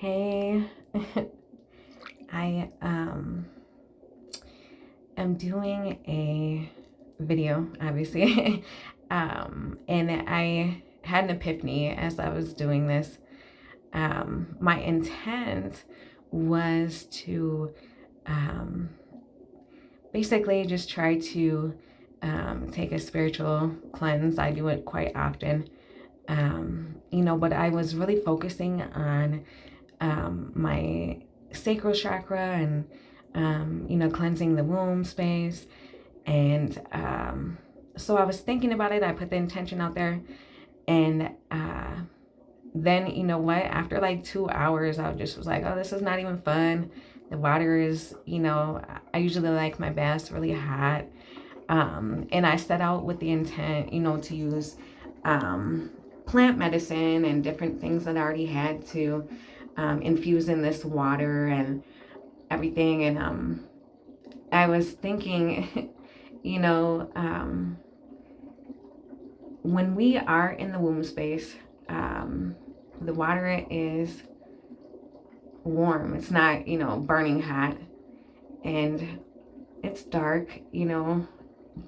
Hey, I am doing a video, obviously, and I had an epiphany as I was doing this. My intent was to um, basically just try to take a spiritual cleanse. I do it quite often, but I was really focusing on my sacral chakra and cleansing the womb space. And so I was thinking about it. I put the intention out there, and then you know what? After like 2 hours, I just was like, "Oh, this is not even fun." The water is, I usually like my baths really hot, and I set out with the intent, to use plant medicine and different things that I already had to infuse in this water and everything. And I was thinking, you know, um, when we are in the womb space, the water is warm. It's not, burning hot, and it's dark,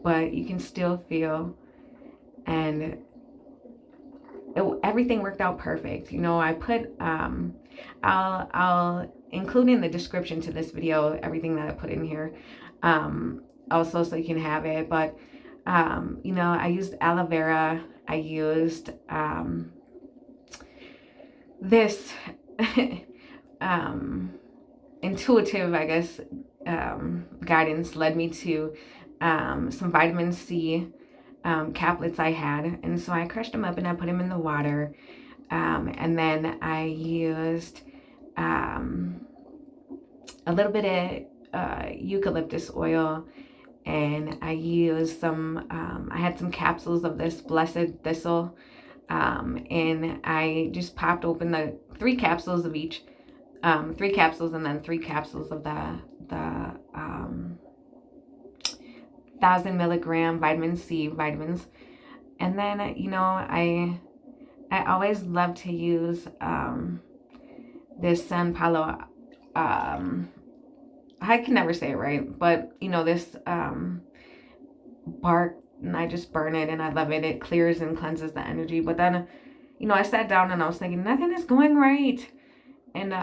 but you can still feel, and everything worked out perfect. I put, I'll include in the description to this video everything that I put in here, also so you can have it. But I used aloe vera. I used this intuitive, I guess, guidance led me to some vitamin C caplets I had. And so I crushed them up and I put them in the water. And then I used a little bit of eucalyptus oil, and I used I had some capsules of this blessed thistle, and I just popped open the 3 capsules of each, 3 capsules, and then 3 capsules of the 1,000 milligram vitamin C vitamins. And then, I always love to use this San Paulo, I can never say it right, but this bark, and I just burn it and I love it. It clears and cleanses the energy. But then, I sat down and I was thinking nothing is going right. And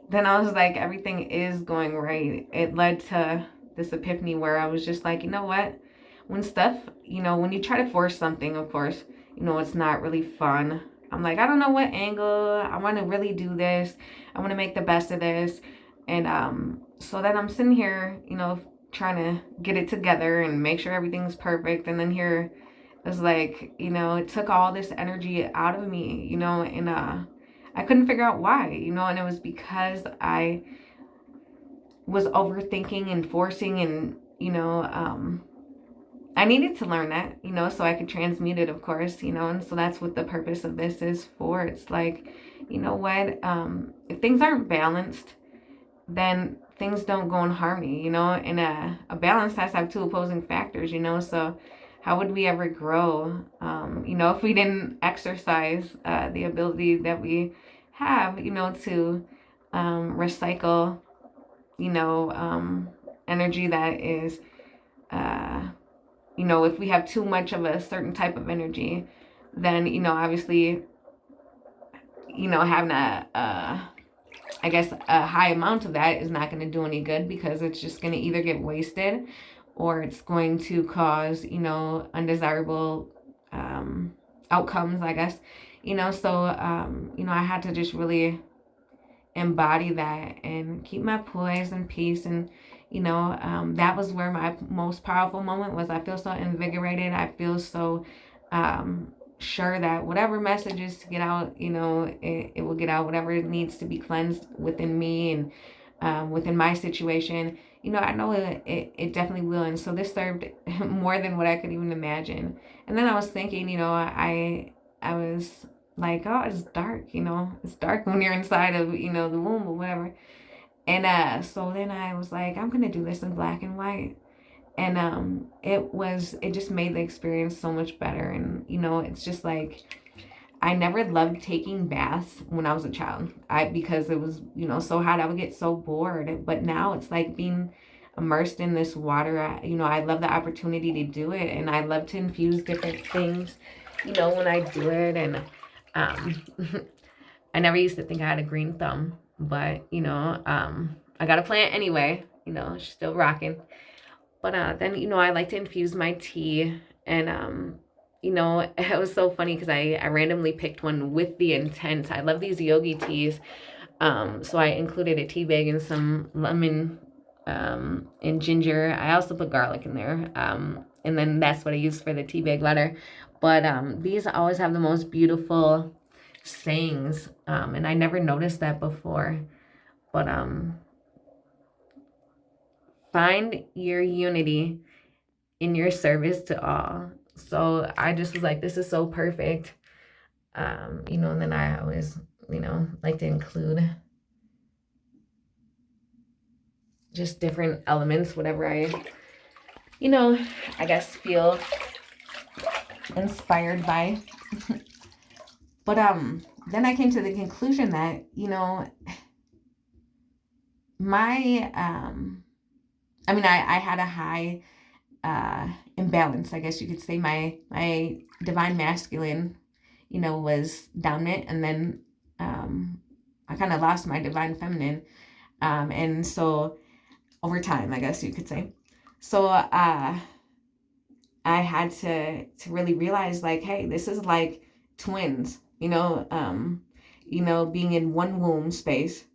then I was like, everything is going right. It led to this epiphany where I was just like, you know what? When stuff, when you try to force something, of course, it's not really fun. I'm like, I don't know what angle. I want to really do this. I want to make the best of this. And so then I'm sitting here, trying to get it together and make sure everything's perfect. And then here it was like, it took all this energy out of me, and I couldn't figure out why, and it was because I was overthinking and forcing, and, I needed to learn that, so I could transmute it, of course, and so that's what the purpose of this is for. It's like, you know what, if things aren't balanced, then things don't go in harmony, and a balance has to have 2 opposing factors, so how would we ever grow, if we didn't exercise the ability that we have, to recycle, energy that is, if we have too much of a certain type of energy, then, obviously, having I guess a high amount of that is not going to do any good, because it's just going to either get wasted or it's going to cause, undesirable outcomes, I guess, so, I had to just really embody that and keep my poise and peace. And, that was where my most powerful moment was. I feel so invigorated. I feel so sure that whatever message is to get out, it will get out. Whatever needs to be cleansed within me and within my situation, I know it definitely will. And so this served more than what I could even imagine. And then I was thinking, I was like, oh, it's dark, it's dark when you're inside of, the womb or whatever. And so then I was like, I'm gonna do this in black and white. And it just made the experience so much better. And it's just like, I never loved taking baths when I was a child. Because it was, so hot, I would get so bored. But now it's like being immersed in this water. I love the opportunity to do it, and I love to infuse different things, when I do it. And um, I never used to think I had a green thumb, but I got a plant anyway. Still rocking. But then, I like to infuse my tea. And, it was so funny because I randomly picked one with the intent. I love these yogi teas. So I included a tea bag and some lemon and ginger. I also put garlic in there. And then that's what I use for the tea bag water. But these always have the most beautiful sayings. And I never noticed that before. But find your unity in your service to all. So I just was like, this is so perfect. And then I always, like to include just different elements, whatever I guess feel inspired by. But then I came to the conclusion that, my I had a high imbalance, I guess you could say. My divine masculine, was dominant, and then I kind of lost my divine feminine, and so over time, I guess you could say. So I had to really realize, like, hey, this is like twins, being in one womb space.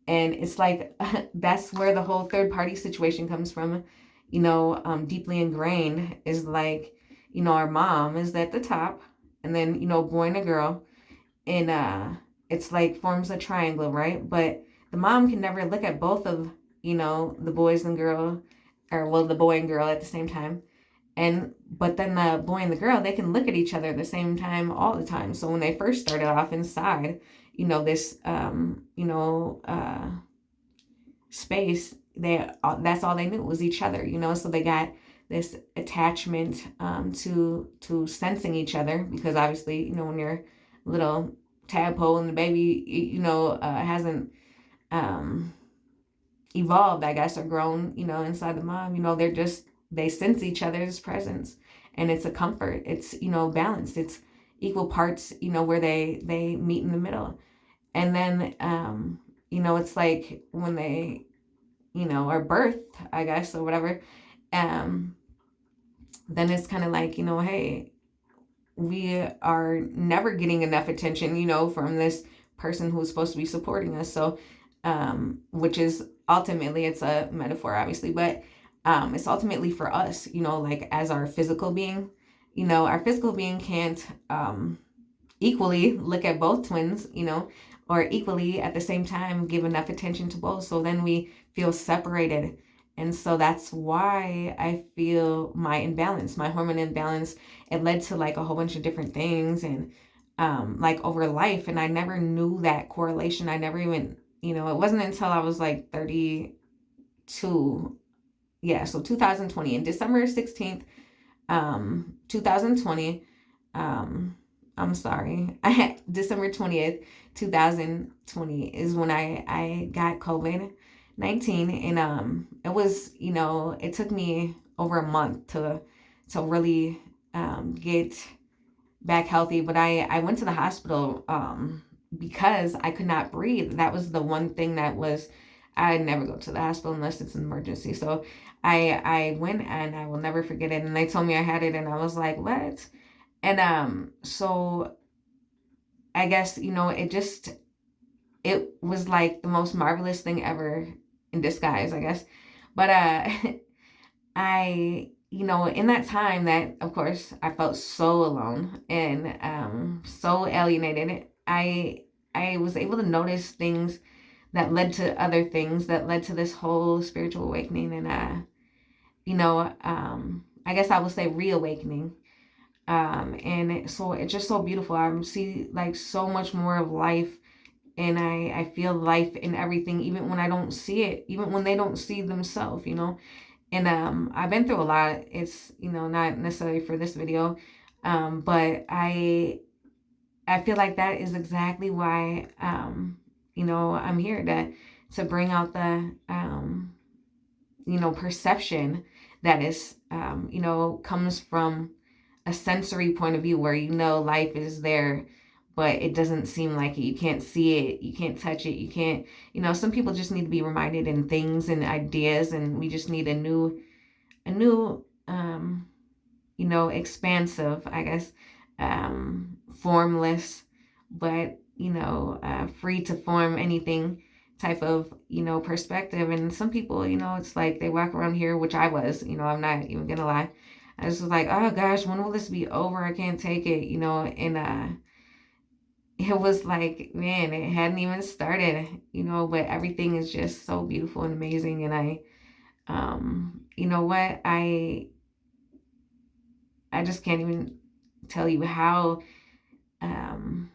And it's like, that's where the whole third party situation comes from, deeply ingrained, is like, our mom is at the top, and then, boy and a girl. And it's like forms a triangle, right? But the mom can never look at both of, the boys and girl, or well, the boy and girl at the same time. But then the boy and the girl, they can look at each other at the same time all the time. So when they first started off inside, this space, that's all they knew was each other, so they got this attachment to sensing each other, because obviously, when you're a little tadpole and the baby, hasn't evolved, I guess, or grown, inside the mom, they sense each other's presence, and it's a comfort. It's, balanced. It's equal parts, where they meet in the middle. And then, it's like when they, are birthed, I guess, or whatever, then it's kind of like, hey, we are never getting enough attention, from this person who's supposed to be supporting us. So, which is ultimately, it's a metaphor, obviously, but it's ultimately for us, like as our physical being. Our physical being can't equally look at both twins, or equally at the same time give enough attention to both. So then we feel separated. And so that's why I feel my imbalance, my hormone imbalance. It led to like a whole bunch of different things, and like over life. And I never knew that correlation. I never even, it wasn't until I was like 32. Yeah, so 2020, in December 16th, 2020, I'm sorry, December 20th, 2020 is when I got COVID-19. And it was, it took me over a month to really get back healthy. But I went to the hospital because I could not breathe. That was the one thing that was, I never go to the hospital unless it's an emergency. So I went, and I will never forget it. And they told me I had it, and I was like, what? And so I guess, it was like the most marvelous thing ever in disguise, I guess. But I, in that time, that of course I felt so alone and so alienated. I was able to notice things that led to other things that led to this whole spiritual awakening, and I guess I would say reawakening. And so it's just so beautiful. I see like so much more of life, and I feel life in everything, even when I don't see it, even when they don't see themselves, And I've been through a lot. It's, not necessarily for this video, but I I feel like that is exactly why, I'm here to bring out the, perception that is, comes from a sensory point of view where, life is there, but it doesn't seem like it. You can't see it. You can't touch it. You can't, some people just need to be reminded in things and ideas, and we just need a new, expansive, I guess, formless, but, free to form anything type of, perspective. And some people, it's like they walk around here, which I was, I'm not even gonna lie. I just was like, oh gosh, when will this be over? I can't take it, and it was like, man, it hadn't even started, but everything is just so beautiful and amazing. And you know what, I just can't even tell you how um,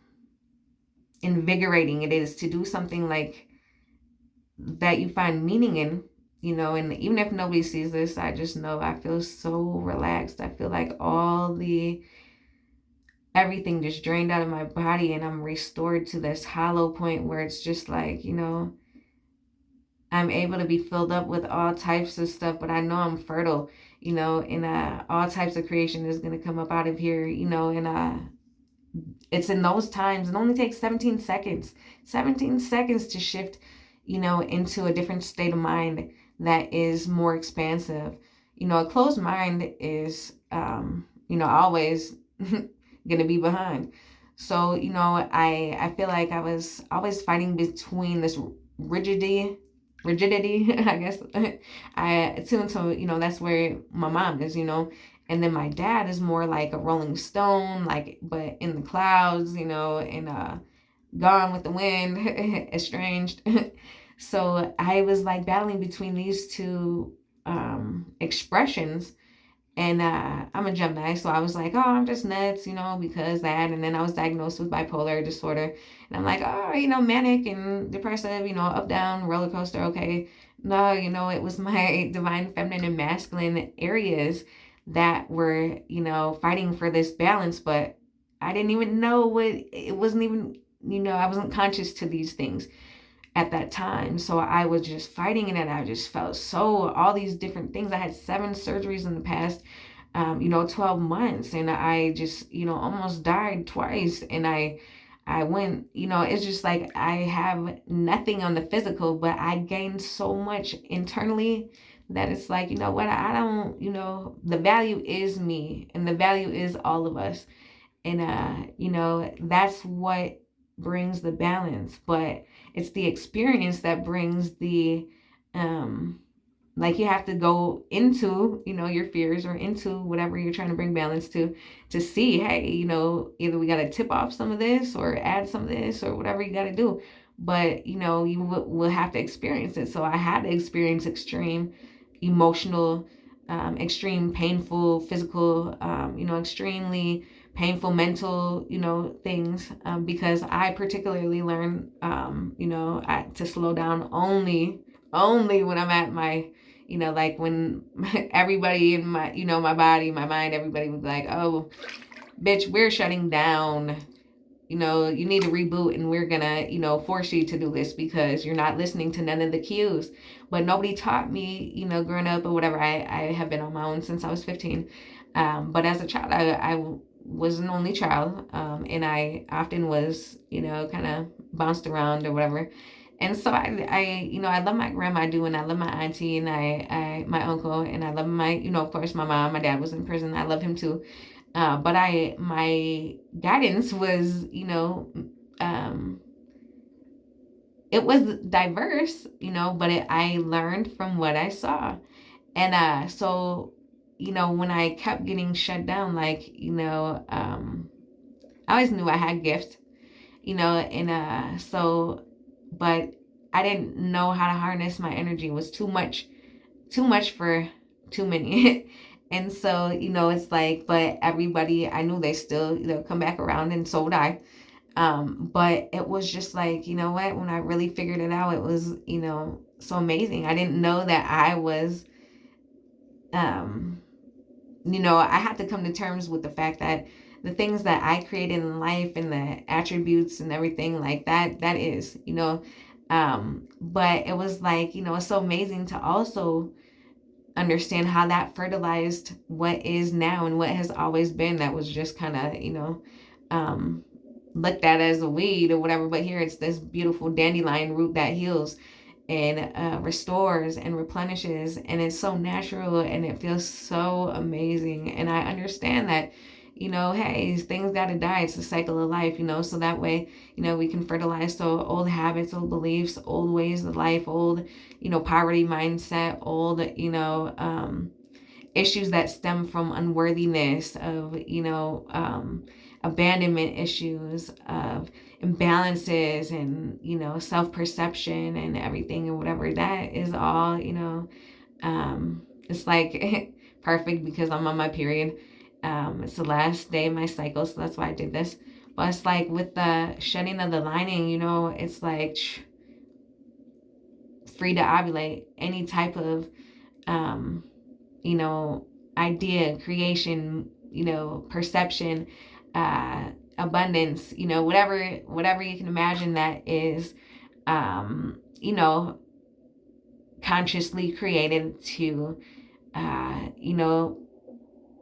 invigorating it is to do something like that you find meaning in, and even if nobody sees this, I just know I feel so relaxed. I feel like everything just drained out of my body, and I'm restored to this hollow point where it's just like, I'm able to be filled up with all types of stuff, but I know I'm fertile, and all types of creation is going to come up out of here, and it's in those times. It only takes 17 seconds to shift, into a different state of mind that is more expansive. A closed mind is, always going to be behind. So, I feel like I was always fighting between this rigidity, I guess. I attuned to, that's where my mom is, and then my dad is more like a rolling stone, like, but in the clouds, and gone with the wind, estranged. So I was like battling between these two expressions. And I'm a Gemini, so I was like, oh, I'm just nuts, because that. And then I was diagnosed with bipolar disorder. And I'm like, oh, manic and depressive, up, down, roller coaster. Okay. No, it was my divine feminine and masculine areas that were, fighting for this balance. But I didn't even know it wasn't even, I wasn't conscious to these things at that time. So I was just fighting it, and I just felt all these different things. I had 7 surgeries in the past 12 months, and I just, almost died twice. And I went, it's just like I have nothing on the physical, but I gained so much internally that it's like, what, I don't, the value is me, and the value is all of us. And that's what brings the balance. But it's the experience that brings the like, you have to go into, your fears, or into whatever you're trying to bring balance to see, hey, either we got to tip off some of this, or add some of this, or whatever you got to do. But you will have to experience it. So I had to experience extreme emotional, extreme painful physical, extremely painful mental, things, because I particularly learned, to slow down only when I'm at my, like when everybody in my, my body, my mind, everybody was like, oh, bitch, we're shutting down. You need to reboot, and we're gonna, force you to do this because you're not listening to none of the cues. But nobody taught me, growing up or whatever. I have been on my own since I was 15. But as a child, I was an only child, and I often was, kind of bounced around or whatever. And so I love my grandma, I do, and I love my auntie, and my uncle, and I love my, of course, my mom. My dad was in prison. I love him too. But my guidance was, it was diverse, but I learned from what I saw. And so, when I kept getting shut down, like, I always knew I had gifts, and so, but I didn't know how to harness my energy. It was too much for too many. And so, it's like, but everybody, I knew they still, come back around, and so would I. But it was just like, what, when I really figured it out, it was, so amazing. I didn't know that I was, I had to come to terms with the fact that the things that I created in life and the attributes and everything like that is, but it was like, it's so amazing to also understand how that fertilized what is now and what has always been, that was just kind of, um, looked at as a weed or whatever. But here it's this beautiful dandelion root that heals and restores and replenishes, and it's so natural and it feels so amazing. And I understand that, hey, things got to die. It's the cycle of life, so that way, we can fertilize. So old habits, old beliefs, old ways of life, old, poverty mindset, old, issues that stem from unworthiness, of, abandonment issues, of imbalances, and, self-perception and everything, and whatever. That is all, it's like perfect because I'm on my period. It's the last day of my cycle, so that's why I did this. But it's like with the shedding of the lining, it's like free to ovulate any type of, idea, creation, perception, abundance, whatever you can imagine that is, consciously created to,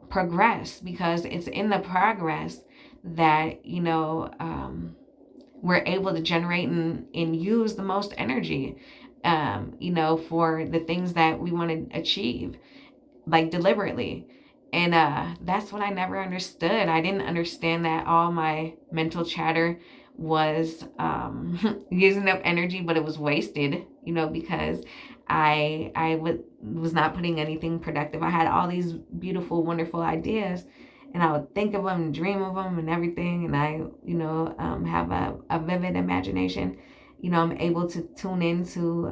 progress, because it's in the progress that, we're able to generate and use the most energy, for the things that we want to achieve, like deliberately. And that's what I never understood. I didn't understand that all my mental chatter was using up energy, but it was wasted, because was not putting anything productive. I had all these beautiful, wonderful ideas, and I would think of them, dream of them, and everything. And I, have a vivid imagination. I'm able to tune into,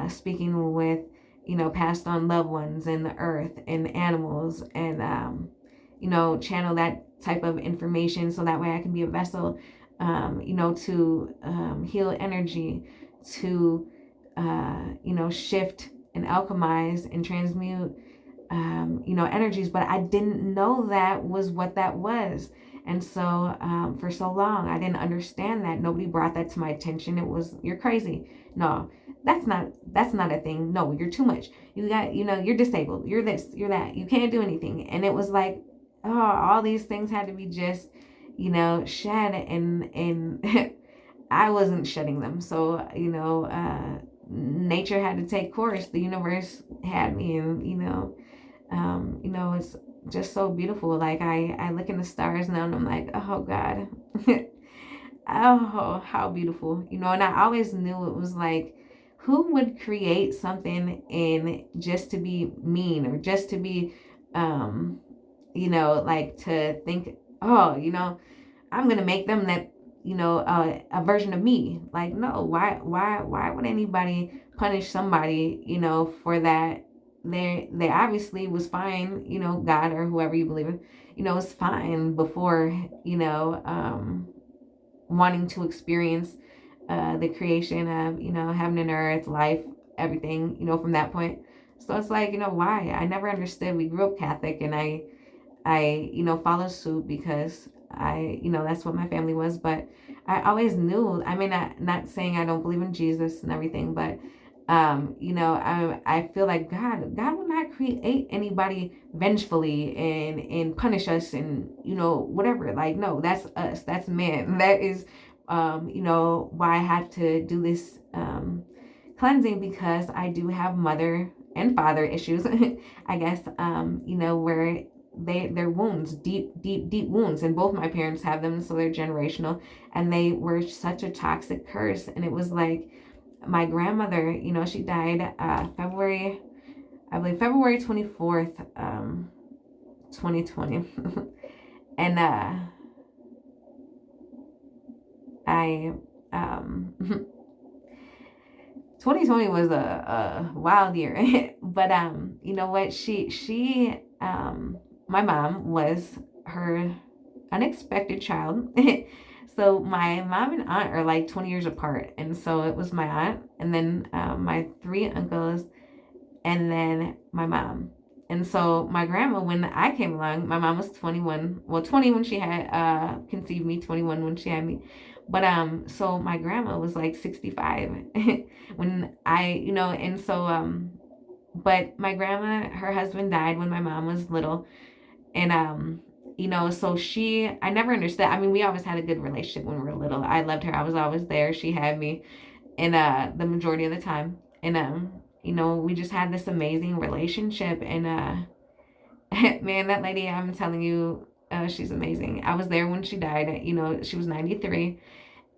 speaking with, passed on loved ones and the earth and animals, and, channel that type of information so that way I can be a vessel, to heal energy, to, shift and alchemize and transmute, energies. But I didn't know that was what that was. And so for so long, I didn't understand that. Nobody brought that to my attention. It was, you're crazy. No, that's not a thing. No, you're too much. You got, you're disabled. You're this, you're that. You can't do anything. And it was like, oh, all these things had to be just, shed, and I wasn't shedding them. So, nature had to take course. The universe had me, and, it's just so beautiful. Like I look in the stars now and I'm like, oh God, oh, how beautiful, and I always knew it was like, who would create something in just to be mean, or just to be, like to think, oh, I'm going to make them that, a version of me. Like, no, why would anybody punish somebody, for that? They obviously was fine, God or whoever you believe in, was fine before, wanting to experience the creation of, heaven and earth, life, everything, from that point. So it's like, why? I never understood. We grew up Catholic, and I followed suit because that's what my family was. But I always knew, I mean, not saying I don't believe in Jesus and everything, but I feel like God will not create anybody vengefully and punish us and, whatever. Like, no, that's us. That's man. That is, why I had to do this cleansing, because I do have mother and father issues, I guess, where their wounds, deep wounds, and both my parents have them, so they're generational, and they were such a toxic curse. And it was like, my grandmother, she died February 24th, 2020. And I 2020 was a wild year. But you know what, she my mom was her unexpected child. So my mom and aunt are like 20 years apart. And so it was my aunt, and then my three uncles, and then my mom. And so my grandma, when I came along, my mom was 21. Well, 20 when she had conceived me, 21 when she had me. But so my grandma was like 65 when and so but my grandma, her husband died when my mom was little. And so I never understood. I mean, we always had a good relationship when we were little. I loved her. I was always there. She had me in the majority of the time. And we just had this amazing relationship. And man, that lady, I'm telling you, she's amazing. I was there when she died. She was 93.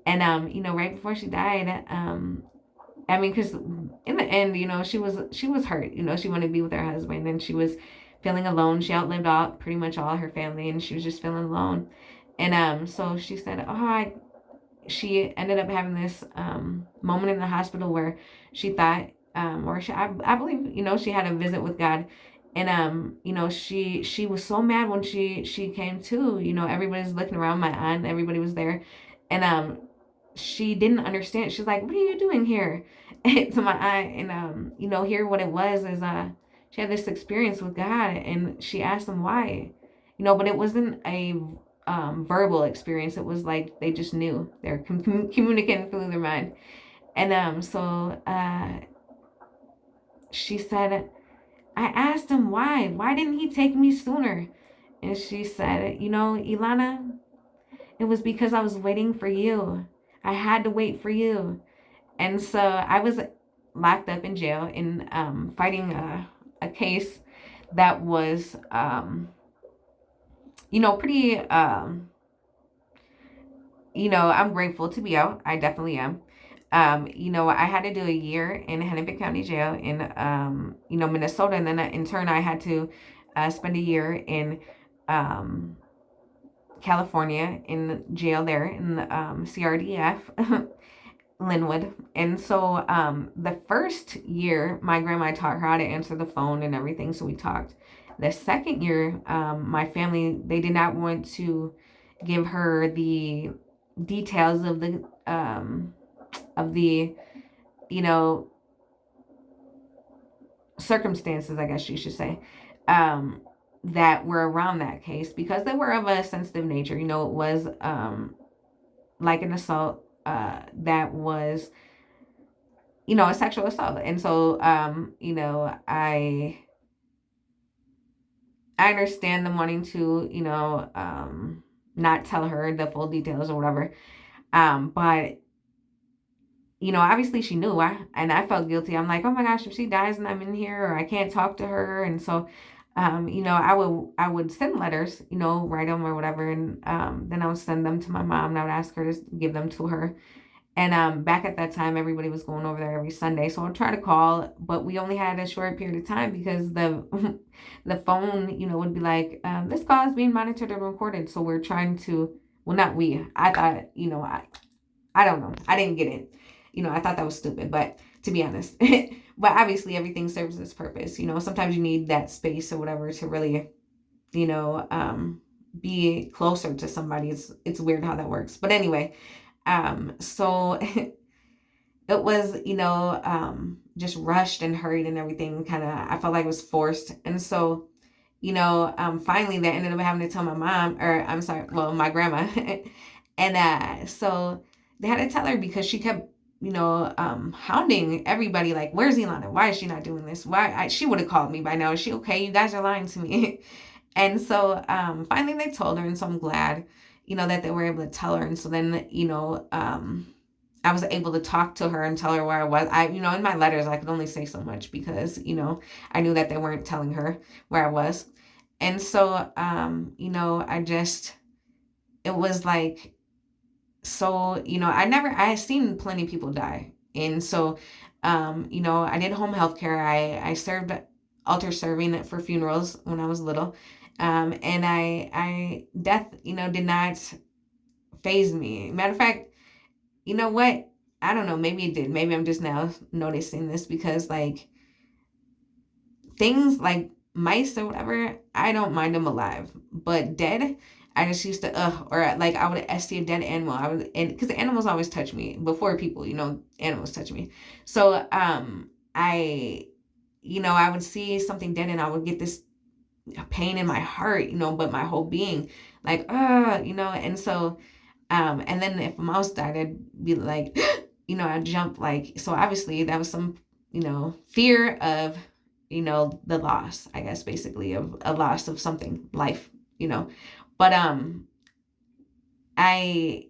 And right before she died, I mean, because in the end, she was hurt. She wanted to be with her husband, and she was feeling alone. She outlived pretty much all her family, and she was just feeling alone. And so she said, she ended up having this moment in the hospital where she thought, I believe, she had a visit with God. And she was so mad when she came to. Everybody's looking around. My aunt, everybody was there, and she didn't understand. She's like, "What are you doing here?" To my aunt. And here what it was is she had this experience with God, and she asked him why, but it wasn't a verbal experience. It was like they just knew. They're communicating through their mind. And so she said, "I asked him why didn't he take me sooner?" And she said, "Ilana, it was because I was waiting for you. I had to wait for you." And so I was locked up in jail in fighting a case that was pretty I'm grateful to be out. I definitely am. I had to do a year in Hennepin County Jail in Minnesota, and then in turn I had to spend a year in California in jail there in the CRDF. Linwood. And so the first year, my grandma taught her how to answer the phone and everything, so we talked. The second year, my family, they did not want to give her the details of the circumstances, I guess you should say, that were around that case, because they were of a sensitive nature. It was like an assault that was a sexual assault. And so I understand them wanting to not tell her the full details or whatever, but obviously she knew. And I felt guilty. I'm like, oh my gosh, if she dies and I'm in here, or I can't talk to her. And so I would send letters, write them or whatever, and then I would send them to my mom, and I would ask her to give them to her. And back at that time, everybody was going over there every Sunday, so I'd try to call, but we only had a short period of time because the the phone, would be like, this call is being monitored and recorded. So we're trying to, well, not we. I thought, I don't know. I didn't get it. I thought that was stupid, but to be honest, but obviously everything serves its purpose. Sometimes you need that space or whatever to really, be closer to somebody. It's weird how that works, but anyway. So it was, just rushed and hurried and everything. Kind of, I felt like it was forced. And so, finally they ended up having to tell my mom, or I'm sorry, well, my grandma. And so they had to tell her, because she kept, hounding everybody, like, where's Ilana? Why is she not doing this? She would have called me by now. Is she okay? You guys are lying to me. And so finally they told her, and so I'm glad, that they were able to tell her. And so then, I was able to talk to her and tell her where I was. In my letters, I could only say so much because, I knew that they weren't telling her where I was. And so, it was like, so, I had seen plenty of people die. And so, I did home health care. I served altar serving for funerals when I was little. And death, did not faze me. Matter of fact, you know what? I don't know. Maybe it did. Maybe I'm just now noticing this, because like things like mice or whatever, I don't mind them alive, but dead, I just used to, or like I would see a dead animal. And because the animals always touch me before people, animals touch me. So, I I would see something dead and I would get this pain in my heart, but my whole being, like, and so, and then if a mouse died, I'd be like, I'd jump, like, so obviously that was some, fear of, the loss, I guess, basically, of a loss of something, life, but, I,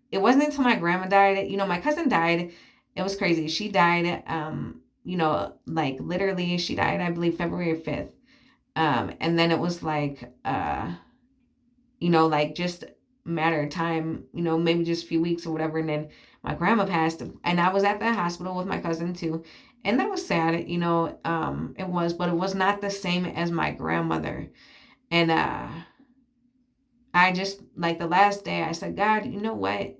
it wasn't until my grandma died, my cousin died. It was crazy. She died, like literally she died, I believe February 5th. And then it was like, like just a matter of time, maybe just a few weeks or whatever. And then my grandma passed, and I was at the hospital with my cousin too. And that was sad, it was, but it was not the same as my grandmother. And, I just, like, the last day I said, God, you know what?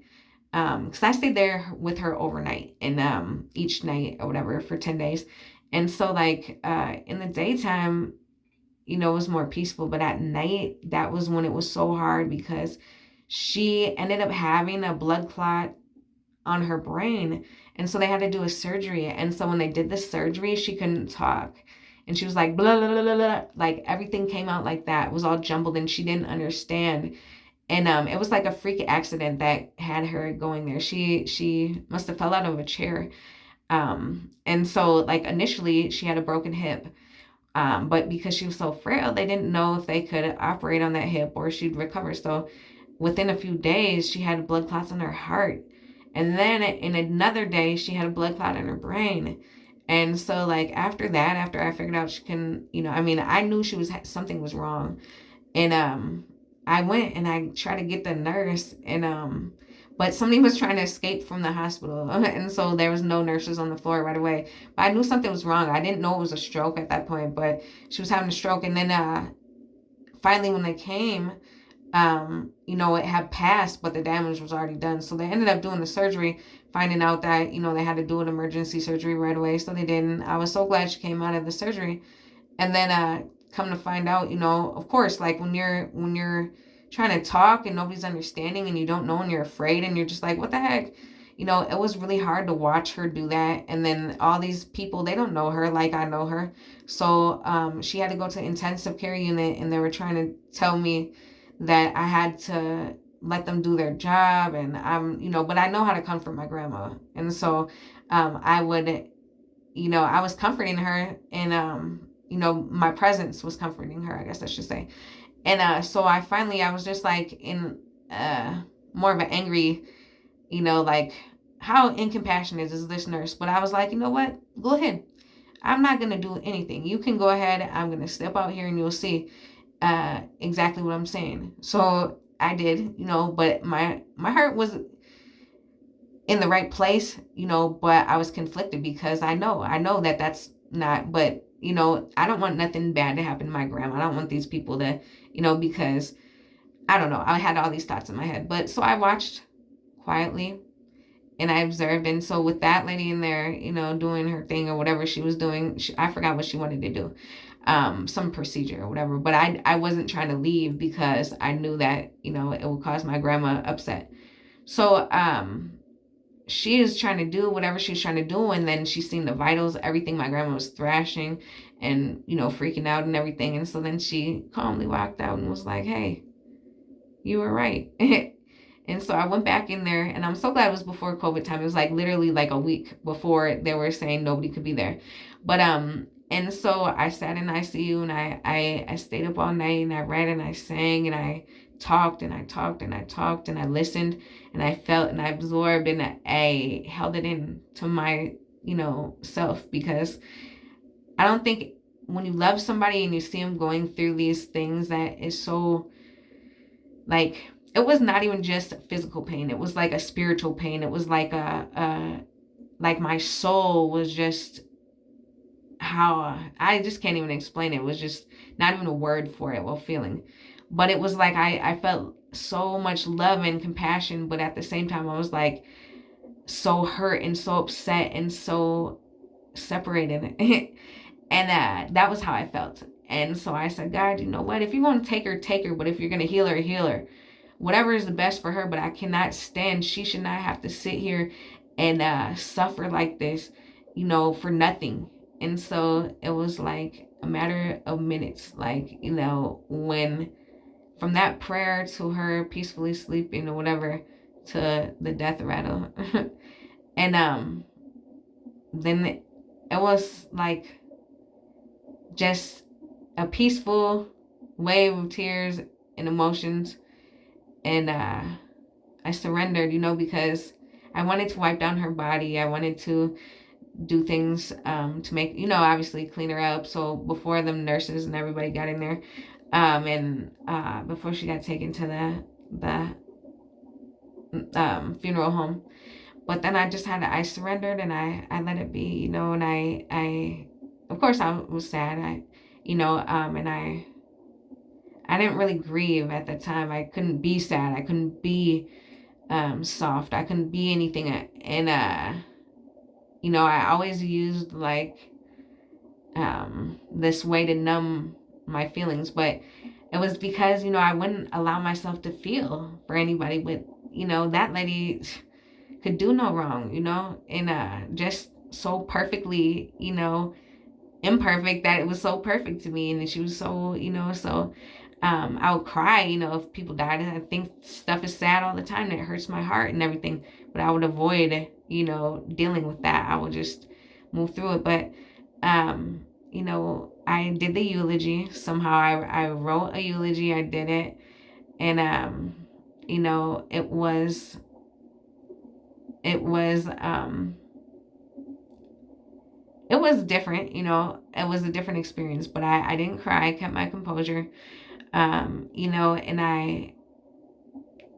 Because I stayed there with her overnight, and each night or whatever for 10 days. And so, like, in the daytime, it was more peaceful, but at night, that was when it was so hard, because she ended up having a blood clot on her brain. And so they had to do a surgery. And so when they did the surgery, she couldn't talk. And she was like, blah, blah, blah, blah, blah. Like, everything came out like that. It was all jumbled and she didn't understand. And it was like a freak accident that had her going there. She must have fell out of a chair. And so, like, initially she had a broken hip. But because she was so frail, they didn't know if they could operate on that hip or she'd recover. So within a few days, she had blood clots in her heart. And then in another day, she had a blood clot in her brain. And so, like, after that, after I figured out she can, I knew something was wrong. And I went and I tried to get the nurse, and but somebody was trying to escape from the hospital. And so there was no nurses on the floor right away. But I knew something was wrong. I didn't know it was a stroke at that point, but she was having a stroke. And then finally when they came, it had passed, but the damage was already done. So they ended up doing the surgery, finding out that, they had to do an emergency surgery right away. So they did. And I was so glad she came out of the surgery. And then come to find out, of course, like, when you're trying to talk and nobody's understanding and you don't know and you're afraid and you're just like, what the heck? It was really hard to watch her do that. And then all these people, they don't know her like I know her. So she had to go to intensive care unit, and they were trying to tell me that I had to let them do their job. And but I know how to comfort my grandma. And so I would, I was comforting her, and my presence was comforting her, I guess I should say. And so I was just like in more of an angry, like, how incompassionate is this nurse? But I was like, you know what? Go ahead. I'm not going to do anything. You can go ahead. I'm going to step out here and you'll see exactly what I'm saying. So I did, but my heart was in the right place, but I was conflicted, because I know that that's not, but I don't want nothing bad to happen to my grandma. I don't want these people to, because I don't know, I had all these thoughts in my head. But so I watched quietly and I observed. And so with that lady in there, doing her thing or whatever she was doing, I forgot what she wanted to do, some procedure or whatever. But I wasn't trying to leave, because I knew that, it would cause my grandma upset. So, she is trying to do whatever she's trying to do, and then she's seen the vitals, everything. My grandma was thrashing and, freaking out and everything. And so then she calmly walked out and was like, hey, you were right. And so I went back in there, and I'm so glad it was before COVID time. It was like literally like a week before they were saying nobody could be there. But and so I sat in ICU, and I stayed up all night, and I read and I sang and I talked and I talked and I talked and I listened and I felt and I absorbed, and I held it in to my, self, because I don't think when you love somebody and you see them going through these things, that is so, like, it was not even just physical pain. It was like a spiritual pain. It was like like my soul was just, how I just can't even explain it. It was just not even a word for it, well, feeling. But it was like I felt so much love and compassion, but at the same time I was like so hurt and so upset and so separated. And that was how I felt. And so I said, God, you know what? If you're going to take her, take her. But if you're going to heal her, heal her. Whatever is the best for her. But I cannot stand. She should not have to sit here and suffer like this, for nothing. And so it was like a matter of minutes, like, when from that prayer to her peacefully sleeping or whatever to the death rattle. And then it was like just a peaceful wave of tears and emotions. And I surrendered, because I wanted to wipe down her body. I wanted to do things to make, obviously clean her up. So before the nurses and everybody got in there, and before she got taken to the funeral home. But then I surrendered, and I let it be, and I of course I was sad. And I didn't really grieve at the time. I couldn't be sad. I couldn't be soft. I couldn't be anything. And I always used like this way to numb my feelings, but it was because I wouldn't allow myself to feel for anybody. But that lady could do no wrong, and just so perfectly, imperfect that it was so perfect to me. And she was so, so I would cry, if people died. And I think stuff is sad all the time and it hurts my heart and everything. But I would avoid, dealing with that. I would just move through it. But, I did the eulogy. Somehow I wrote a eulogy. I did it. And, it was, it was different, it was a different experience, but I didn't cry. I kept my composure. And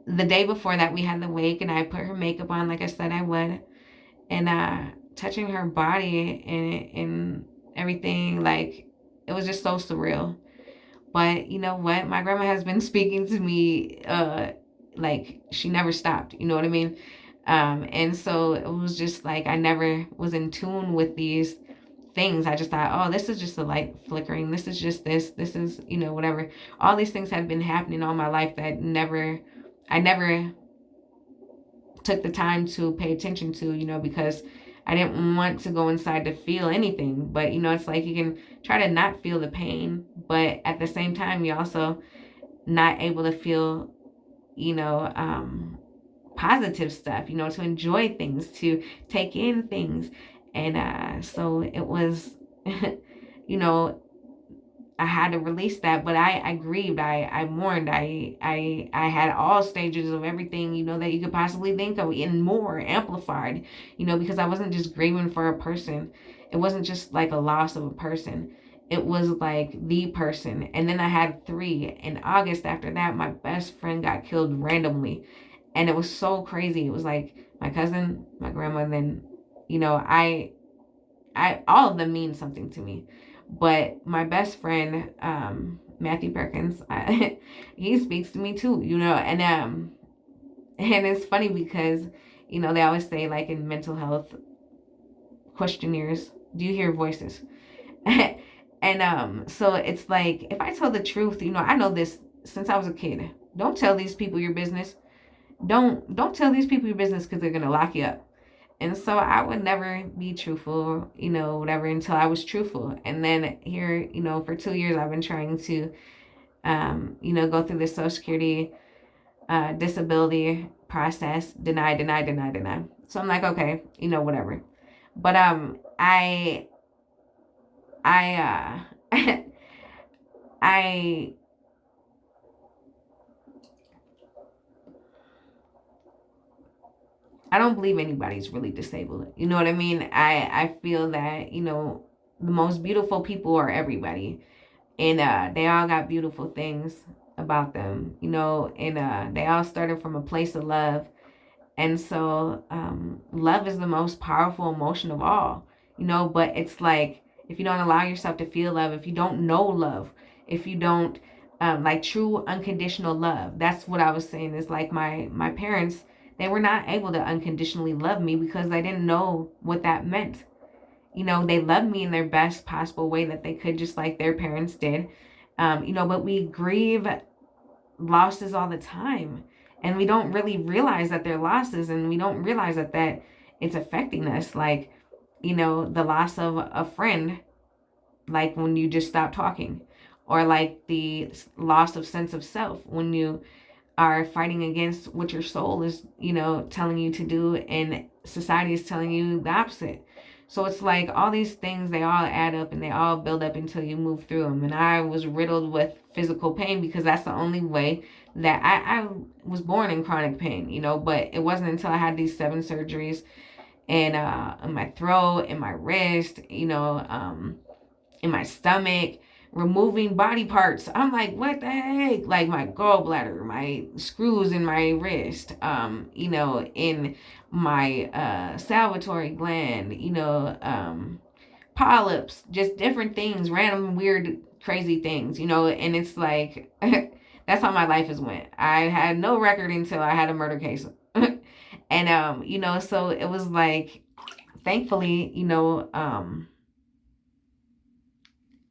the day before that we had the wake, and I put her makeup on like I said I would, and touching her body and everything, like it was just so surreal. But you know what? My grandma has been speaking to me like she never stopped, you know what I mean? And so it was just like I never was in tune with these things. I just thought, oh, this is just the light flickering. This is just this is, whatever. All these things have been happening all my life that I never took the time to pay attention to, because I didn't want to go inside to feel anything. But, it's like you can try to not feel the pain, but at the same time, you're also not able to feel, positive stuff, to enjoy things, to take in things. And so it was, I had to release that, but I grieved, I mourned, I had all stages of everything, that you could possibly think of and more amplified, because I wasn't just grieving for a person. It wasn't just like a loss of a person. It was like the person. And then I had 3 in August. After that, my best friend got killed randomly. And it was so crazy. It was like my cousin, my grandma, and then, I all of them mean something to me. But my best friend, Matthew Perkins, he speaks to me too, and it's funny because, they always say like in mental health questionnaires, do you hear voices? And so it's like if I tell the truth, I know this since I was a kid. Don't tell these people your business. Don't tell these people your business because they're gonna lock you up. And so I would never be truthful, whatever, until I was truthful. And then here, for 2 years, I've been trying to, go through the Social Security disability process, deny. So I'm like, okay, whatever. But I I I don't believe anybody's really disabled. You know what I mean? I feel that, the most beautiful people are everybody. And they all got beautiful things about them, and they all started from a place of love. And so love is the most powerful emotion of all, but it's like if you don't allow yourself to feel love, if you don't know love, if you don't like true unconditional love. That's what I was saying is like my parents, they were not able to unconditionally love me because they didn't know what that meant. They loved me in their best possible way that they could, just like their parents did. But we grieve losses all the time, and we don't really realize that they're losses, and we don't realize that it's affecting us. Like, the loss of a friend, like when you just stop talking, or like the loss of sense of self when you are fighting against what your soul is, telling you to do, and society is telling you the opposite. So it's like all these things, they all add up and they all build up until you move through them. And I was riddled with physical pain because that's the only way that I was born in chronic pain, but it wasn't until I had these 7 surgeries, and in my throat, in my wrist, in my stomach, removing body parts. I'm like, what the heck? Like my gallbladder, my screws in my wrist, in my salivary gland, polyps, just different things, random, weird, crazy things, and it's like, that's how my life has went. I had no record until I had a murder case. And, so it was like, thankfully,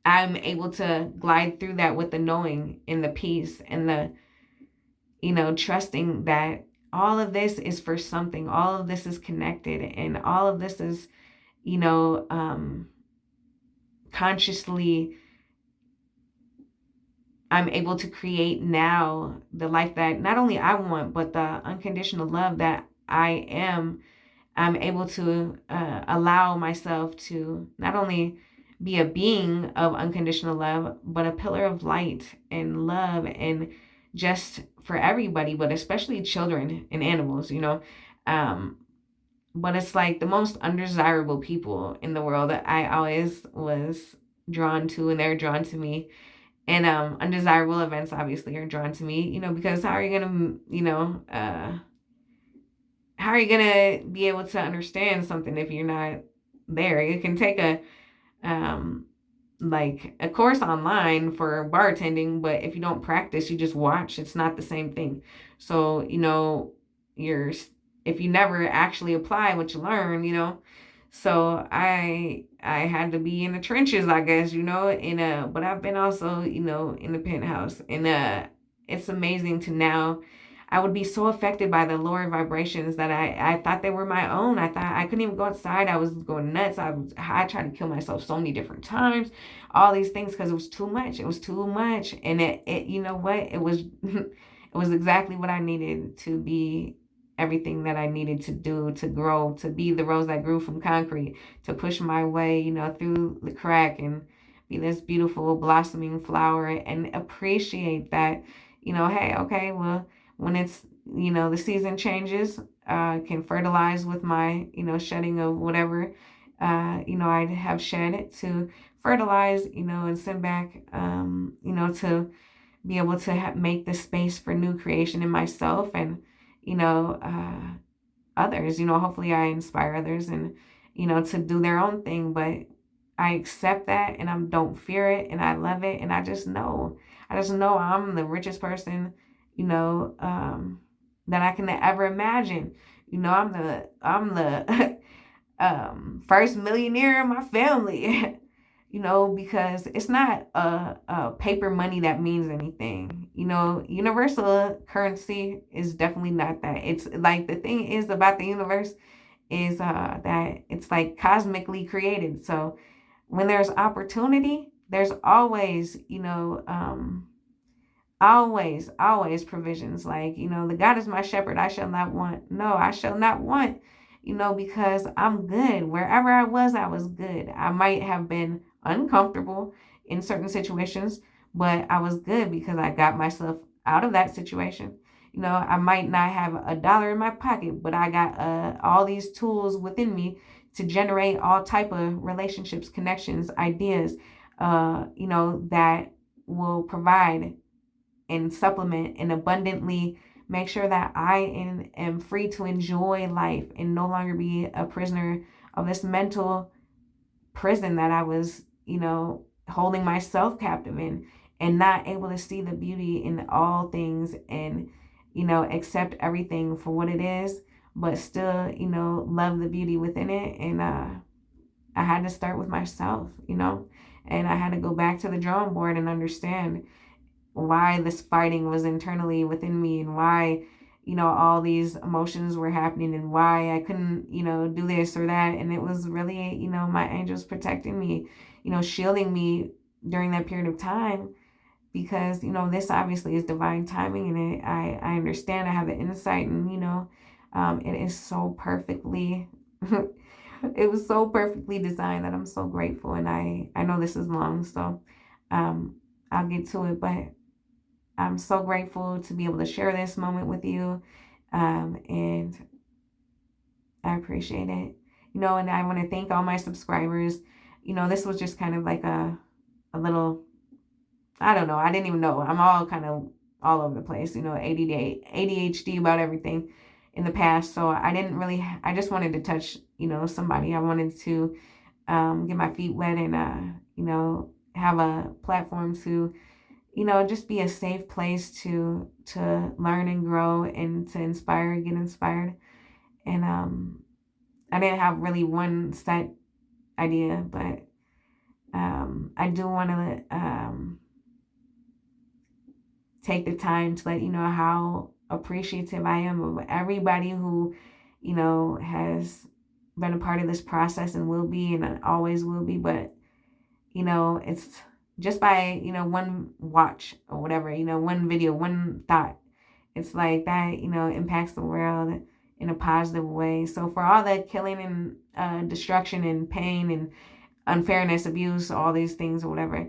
I'm able to glide through that with the knowing and the peace and the, trusting that all of this is for something. All of this is connected, and all of this is, consciously, I'm able to create now the life that not only I want, but the unconditional love that I'm able to allow myself to not only be a being of unconditional love, but a pillar of light and love, and just for everybody, but especially children and animals, Um, but it's like the most undesirable people in the world that I always was drawn to, and they're drawn to me. And undesirable events obviously are drawn to me, because how are you gonna, how are you gonna be able to understand something if you're not there? You can take um like a course online for bartending, but if you don't practice, you just watch, it's not the same thing. So, you're if you never actually apply what you learn, so I had to be in the trenches, I guess, in but I've been also, in the penthouse, and it's amazing to now. I would be so affected by the lower vibrations that I thought they were my own. I thought I couldn't even go outside. I was going nuts. I tried to kill myself so many different times. All these things because it was too much. It was too much. And it you know what? It was it was exactly what I needed to be, everything that I needed to do to grow, to be the rose that grew from concrete, to push my way, through the crack and be this beautiful blossoming flower, and appreciate that, hey, okay, well, when it's, the season changes, can fertilize with my, shedding of whatever, I have shed to fertilize, and send back, to be able to make the space for new creation in myself, and, others, hopefully I inspire others, and, to do their own thing. But I accept that, and I don't fear it, and I love it. And I just know I'm the richest person, that I can ever imagine. I'm the first millionaire in my family. Because it's not a paper money that means anything. Universal currency is definitely not that. It's like, the thing is about the universe is that it's like cosmically created. So when there's opportunity, there's always, always provisions. Like, the God is my shepherd, I shall not want. No, I shall not want, because I'm good. Wherever I was good. I might have been uncomfortable in certain situations, but I was good because I got myself out of that situation. I might not have a dollar in my pocket, but I got all these tools within me to generate all type of relationships, connections, ideas, that will provide and supplement and abundantly make sure that I am free to enjoy life and no longer be a prisoner of this mental prison that I was, holding myself captive in, and not able to see the beauty in all things, and, accept everything for what it is, but still, love the beauty within it. And I had to start with myself, and I had to go back to the drawing board and understand why this fighting was internally within me, and why, all these emotions were happening and why I couldn't, do this or that. And it was really, my angels protecting me, shielding me during that period of time, because, this obviously is divine timing, and I understand, I have the insight, and, it is so perfectly, it was so perfectly designed that I'm so grateful. And I know this is long, so I'll get to it, but I'm so grateful to be able to share this moment with you. And I appreciate it. And I want to thank all my subscribers. This was just kind of like a little, I don't know. I didn't even know. I'm all kind of all over the place, ADHD about everything in the past. So I just wanted to touch, somebody. I wanted to get my feet wet, and, have a platform to, just be a safe place to learn and grow and to get inspired. And I didn't have really one set idea, but I do want to take the time to let you know how appreciative I am of everybody who, has been a part of this process and will be and always will be. But, it's just by, one watch or whatever, one video, one thought. It's like that, impacts the world in a positive way. So for all that killing and destruction and pain and unfairness, abuse, all these things or whatever,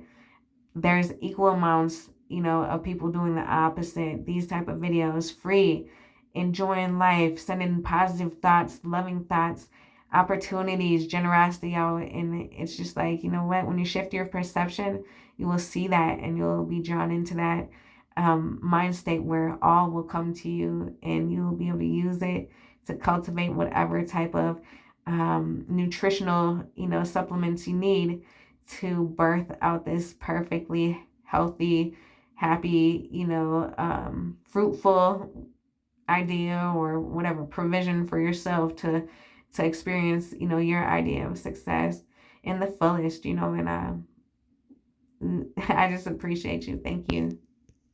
there's equal amounts, of people doing the opposite. These type of videos, free, enjoying life, sending positive thoughts, loving thoughts, opportunities, generosity out. And it's just like, you know what, when you shift your perception, you will see that, and you'll be drawn into that mind state where all will come to you, and you will be able to use it to cultivate whatever type of nutritional, supplements you need to birth out this perfectly healthy, happy, fruitful idea or whatever provision for yourself to experience, your idea of success in the fullest, and I just appreciate you. Thank you.